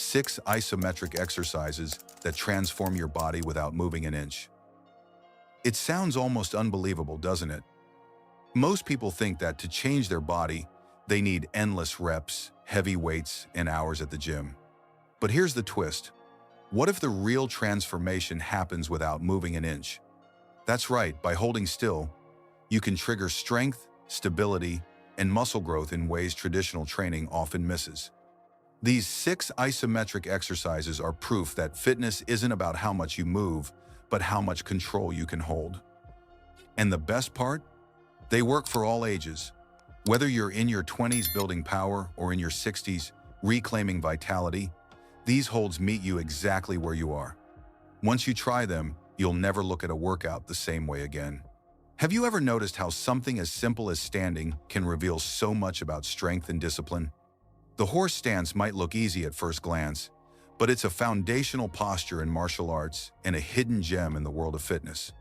6 isometric exercises that transform your body without moving an inch. It sounds almost unbelievable, doesn't it? Most people think that to change their body, they need endless reps, heavy weights, and hours at the gym. But here's the twist. What if the real transformation happens without moving an inch? That's right, by holding still, you can trigger strength, stability, and muscle growth in ways traditional training often misses. These 6 isometric exercises are proof that fitness isn't about how much you move, but how much control you can hold. And the best part? They work for all ages. Whether you're in your 20s building power or in your 60s reclaiming vitality, these holds meet you exactly where you are. Once you try them, you'll never look at a workout the same way again. Have you ever noticed how something as simple as standing can reveal so much about strength and discipline? The horse stance might look easy at first glance, but it's a foundational posture in martial arts and a hidden gem in the world of fitness.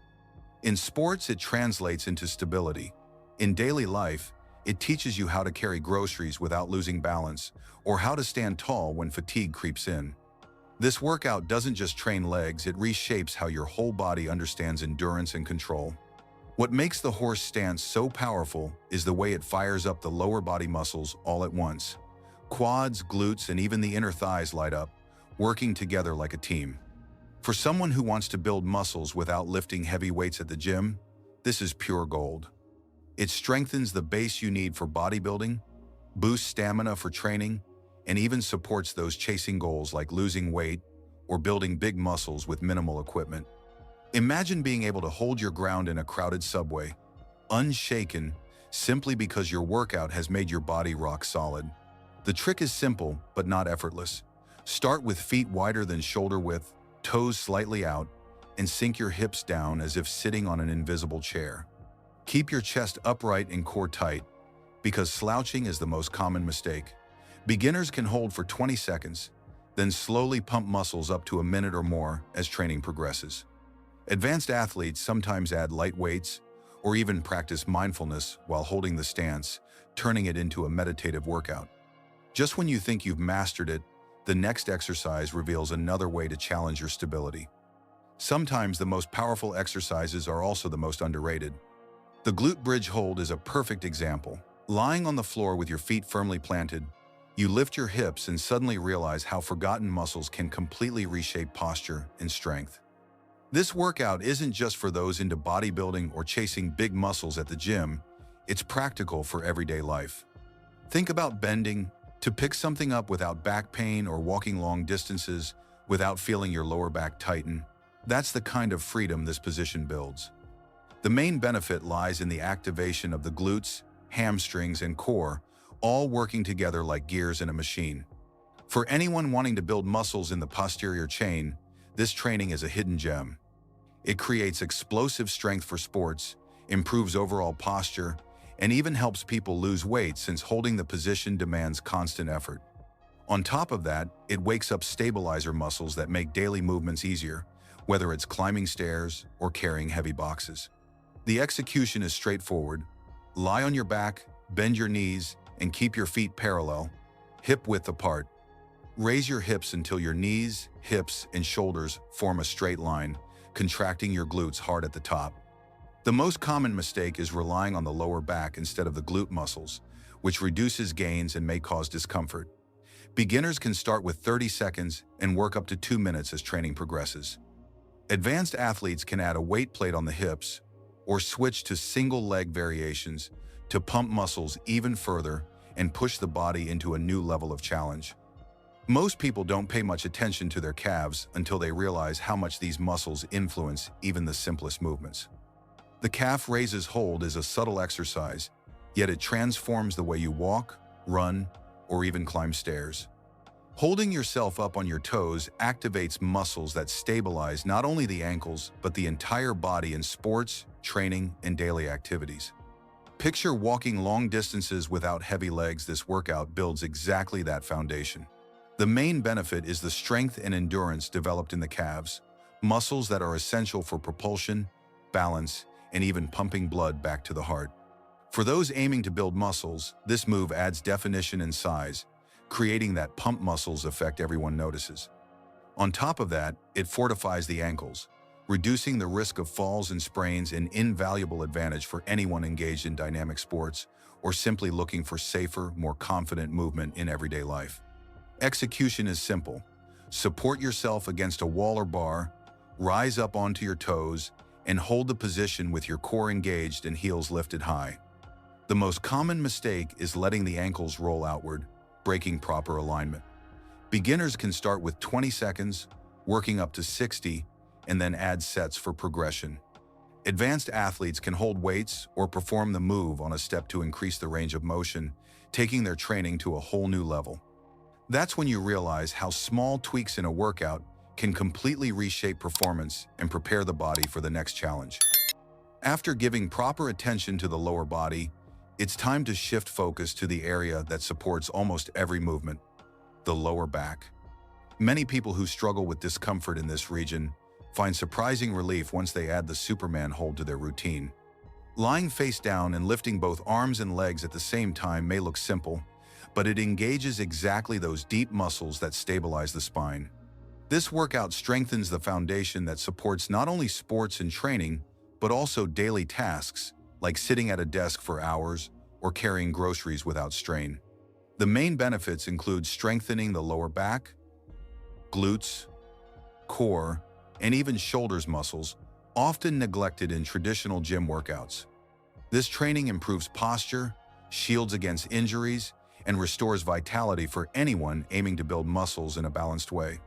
In sports, it translates into stability. In daily life, it teaches you how to carry groceries without losing balance, or how to stand tall when fatigue creeps in. This workout doesn't just train legs, it reshapes how your whole body understands endurance and control. What makes the horse stance so powerful is the way it fires up the lower body muscles all at once. Quads, glutes, and even the inner thighs light up, working together like a team. For someone who wants to build muscles without lifting heavy weights at the gym, this is pure gold. It strengthens the base you need for bodybuilding, boosts stamina for training, and even supports those chasing goals like losing weight or building big muscles with minimal equipment. Imagine being able to hold your ground in a crowded subway, unshaken, simply because your workout has made your body rock solid. The trick is simple, but not effortless. Start with feet wider than shoulder width, toes slightly out, and sink your hips down as if sitting on an invisible chair. Keep your chest upright and core tight, because slouching is the most common mistake. Beginners can hold for 20 seconds, then slowly pump muscles up to a minute or more as training progresses. Advanced athletes sometimes add light weights or even practice mindfulness while holding the stance, turning it into a meditative workout. Just when you think you've mastered it, the next exercise reveals another way to challenge your stability. Sometimes the most powerful exercises are also the most underrated. The glute bridge hold is a perfect example. Lying on the floor with your feet firmly planted, you lift your hips and suddenly realize how forgotten muscles can completely reshape posture and strength. This workout isn't just for those into bodybuilding or chasing big muscles at the gym, it's practical for everyday life. Think about bending to pick something up without back pain or walking long distances without feeling your lower back tighten. That's the kind of freedom this position builds. The main benefit lies in the activation of the glutes, hamstrings, and core, all working together like gears in a machine. For anyone wanting to build muscles in the posterior chain, this training is a hidden gem. It creates explosive strength for sports, improves overall posture, and even helps people lose weight since holding the position demands constant effort. On top of that, it wakes up stabilizer muscles that make daily movements easier, whether it's climbing stairs or carrying heavy boxes. The execution is straightforward. Lie on your back, bend your knees, and keep your feet parallel, hip width apart. Raise your hips until your knees, hips, and shoulders form a straight line, contracting your glutes hard at the top. The most common mistake is relying on the lower back instead of the glute muscles, which reduces gains and may cause discomfort. Beginners can start with 30 seconds and work up to 2 minutes as training progresses. Advanced athletes can add a weight plate on the hips or switch to single leg variations to pump muscles even further and push the body into a new level of challenge. Most people don't pay much attention to their calves until they realize how much these muscles influence even the simplest movements. The calf raises hold is a subtle exercise, yet it transforms the way you walk, run, or even climb stairs. Holding yourself up on your toes activates muscles that stabilize not only the ankles, but the entire body in sports, training, and daily activities. Picture walking long distances without heavy legs. This workout builds exactly that foundation. The main benefit is the strength and endurance developed in the calves, muscles that are essential for propulsion, balance, and even pumping blood back to the heart. For those aiming to build muscles, this move adds definition and size, creating that pump muscles effect everyone notices. On top of that, it fortifies the ankles, reducing the risk of falls and sprains, an invaluable advantage for anyone engaged in dynamic sports or simply looking for safer, more confident movement in everyday life. Execution is simple. Support yourself against a wall or bar, rise up onto your toes, and hold the position with your core engaged and heels lifted high. The most common mistake is letting the ankles roll outward, breaking proper alignment. Beginners can start with 20 seconds, working up to 60, and then add sets for progression. Advanced athletes can hold weights or perform the move on a step to increase the range of motion, taking their training to a whole new level. That's when you realize how small tweaks in a workout can completely reshape performance and prepare the body for the next challenge. After giving proper attention to the lower body, it's time to shift focus to the area that supports almost every movement, the lower back. Many people who struggle with discomfort in this region find surprising relief once they add the Superman hold to their routine. Lying face down and lifting both arms and legs at the same time may look simple, but it engages exactly those deep muscles that stabilize the spine. This workout strengthens the foundation that supports not only sports and training, but also daily tasks, like sitting at a desk for hours or carrying groceries without strain. The main benefits include strengthening the lower back, glutes, core, and even shoulders muscles, often neglected in traditional gym workouts. This training improves posture, shields against injuries, and restores vitality for anyone aiming to build muscles in a balanced way.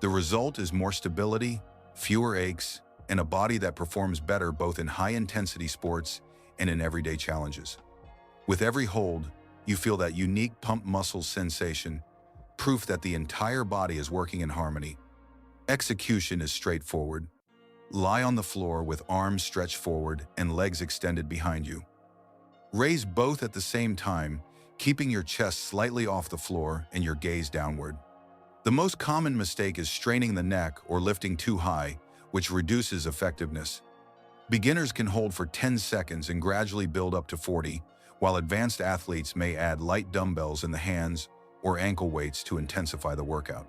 The result is more stability, fewer aches, and a body that performs better both in high-intensity sports and in everyday challenges. With every hold, you feel that unique pump muscle sensation, proof that the entire body is working in harmony. Execution is straightforward. Lie on the floor with arms stretched forward and legs extended behind you. Raise both at the same time, keeping your chest slightly off the floor and your gaze downward. The most common mistake is straining the neck or lifting too high, which reduces effectiveness. Beginners can hold for 10 seconds and gradually build up to 40, while advanced athletes may add light dumbbells in the hands or ankle weights to intensify the workout.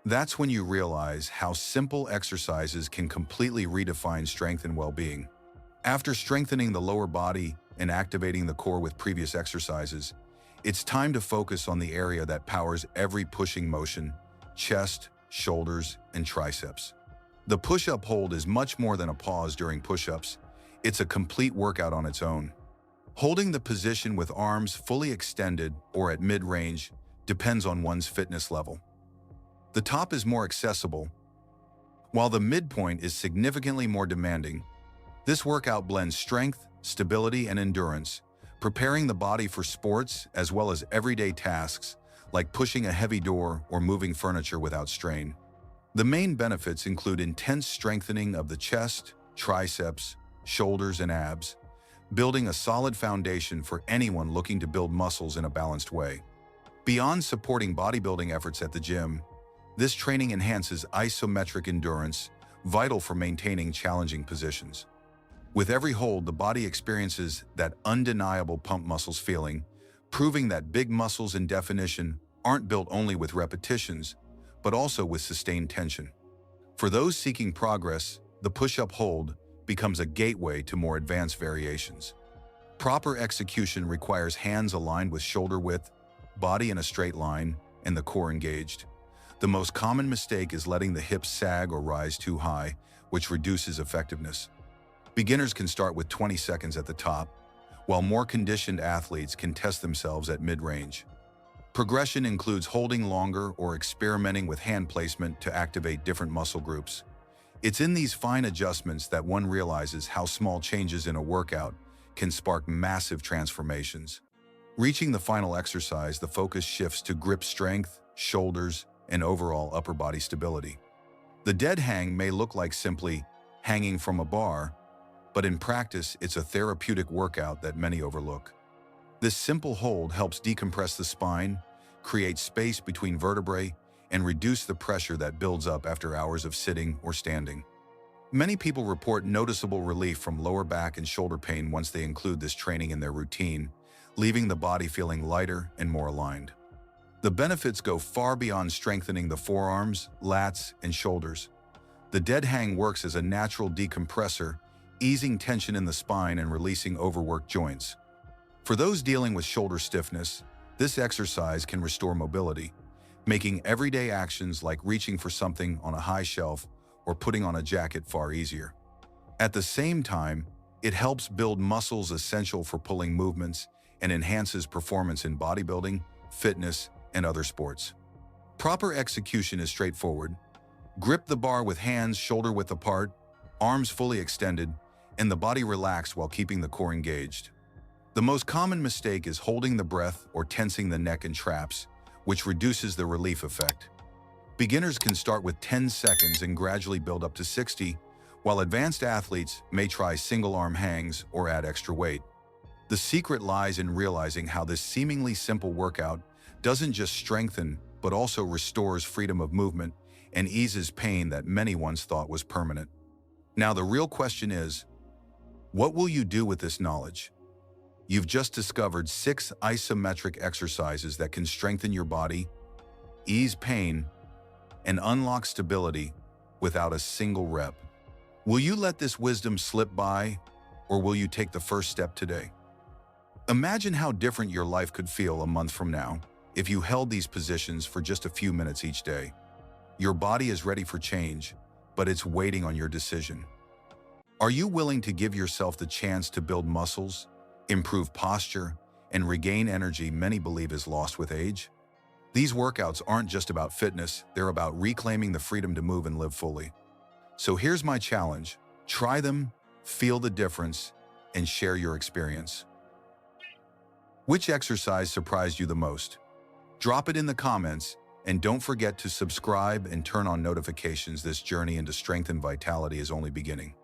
That's when you realize how simple exercises can completely redefine strength and well-being. After strengthening the lower body and activating the core with previous exercises, it's time to focus on the area that powers every pushing motion: chest, shoulders, and triceps. The push-up hold is much more than a pause during push-ups. It's a complete workout on its own. Holding the position with arms fully extended or at mid-range depends on one's fitness level. The top is more accessible, while the midpoint is significantly more demanding. This workout blends strength, stability, and endurance, preparing the body for sports as well as everyday tasks like pushing a heavy door or moving furniture without strain. The main benefits include intense strengthening of the chest, triceps, shoulders, and abs, building a solid foundation for anyone looking to build muscles in a balanced way. Beyond supporting bodybuilding efforts at the gym, this training enhances isometric endurance, vital for maintaining challenging positions. With every hold, the body experiences that undeniable pump muscles feeling, proving that big muscles in definition aren't built only with repetitions, but also with sustained tension. For those seeking progress, the push-up hold becomes a gateway to more advanced variations. Proper execution requires hands aligned with shoulder width, body in a straight line, and the core engaged. The most common mistake is letting the hips sag or rise too high, which reduces effectiveness. Beginners can start with 20 seconds at the top, while more conditioned athletes can test themselves at mid-range. Progression includes holding longer or experimenting with hand placement to activate different muscle groups. It's in these fine adjustments that one realizes how small changes in a workout can spark massive transformations. Reaching the final exercise, the focus shifts to grip strength, shoulders, and overall upper body stability. The dead hang may look like simply hanging from a bar, but in practice, it's a therapeutic workout that many overlook. This simple hold helps decompress the spine, create space between vertebrae, and reduce the pressure that builds up after hours of sitting or standing. Many people report noticeable relief from lower back and shoulder pain once they include this training in their routine, leaving the body feeling lighter and more aligned. The benefits go far beyond strengthening the forearms, lats, and shoulders. The dead hang works as a natural decompressor, easing tension in the spine and releasing overworked joints. For those dealing with shoulder stiffness, this exercise can restore mobility, making everyday actions like reaching for something on a high shelf or putting on a jacket far easier. At the same time, it helps build muscles essential for pulling movements and enhances performance in bodybuilding, fitness, and other sports. Proper execution is straightforward. Grip the bar with hands shoulder-width apart, arms fully extended, and the body relaxed while keeping the core engaged. The most common mistake is holding the breath or tensing the neck and traps, which reduces the relief effect. Beginners can start with 10 seconds and gradually build up to 60, while advanced athletes may try single-arm hangs or add extra weight. The secret lies in realizing how this seemingly simple workout doesn't just strengthen, but also restores freedom of movement and eases pain that many once thought was permanent. Now, the real question is, what will you do with this knowledge? You've just discovered 6 isometric exercises that can strengthen your body, ease pain, and unlock stability without a single rep. Will you let this wisdom slip by, or will you take the first step today? Imagine how different your life could feel a month from now if you held these positions for just a few minutes each day. Your body is ready for change, but it's waiting on your decision. Are you willing to give yourself the chance to build muscles, improve posture, and regain energy many believe is lost with age? These workouts aren't just about fitness, they're about reclaiming the freedom to move and live fully. So here's my challenge. Try them, feel the difference, and share your experience. Which exercise surprised you the most? Drop it in the comments, and don't forget to subscribe and turn on notifications. This journey into strength and vitality is only beginning.